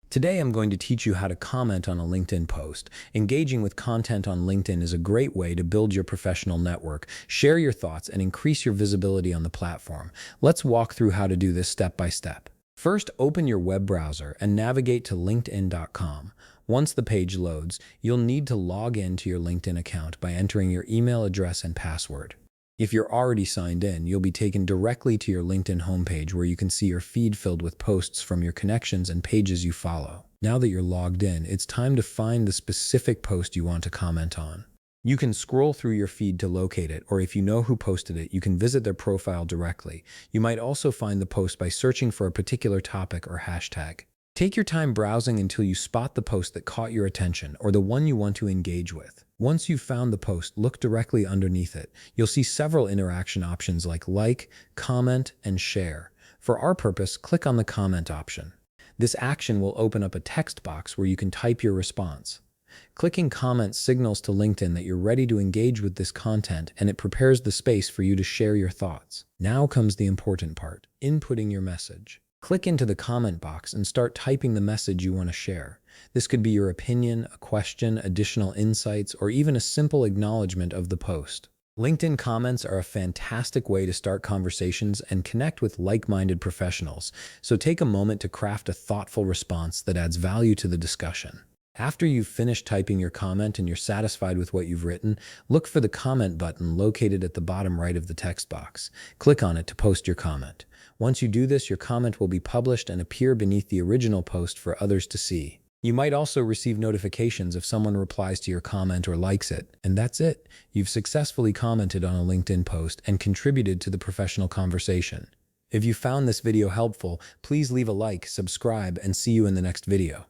Today, I'm going to teach you how to comment on a LinkedIn post. Engaging with content on LinkedIn is a great way to build your professional network, share your thoughts, and increase your visibility on the platform. Let's walk through how to do this step by step. First, open your web browser and navigate to linkedin.com. Once the page loads, you'll need to log in to your LinkedIn account by entering your email address and password. If you're already signed in, you'll be taken directly to your LinkedIn homepage where you can see your feed filled with posts from your connections and pages you follow. Now that you're logged in, it's time to find the specific post you want to comment on. You can scroll through your feed to locate it, or if you know who posted it, you can visit their profile directly. You might also find the post by searching for a particular topic or hashtag. Take your time browsing until you spot the post that caught your attention or the one you want to engage with. Once you've found the post, look directly underneath it. You'll see several interaction options like, comment, and share. For our purpose, click on the comment option. This action will open up a text box where you can type your response. Clicking comment signals to LinkedIn that you're ready to engage with this content, and it prepares the space for you to share your thoughts. Now comes the important part, inputting your message. Click into the comment box and start typing the message you want to share. This could be your opinion, a question, additional insights, or even a simple acknowledgement of the post. LinkedIn comments are a fantastic way to start conversations and connect with like-minded professionals, so take a moment to craft a thoughtful response that adds value to the discussion. After you've finished typing your comment and you're satisfied with what you've written, look for the comment button located at the bottom right of the text box. Click on it to post your comment. Once you do this, your comment will be published and appear beneath the original post for others to see. You might also receive notifications if someone replies to your comment or likes it. And that's it. You've successfully commented on a LinkedIn post and contributed to the professional conversation. If you found this video helpful, please leave a like, subscribe, and see you in the next video.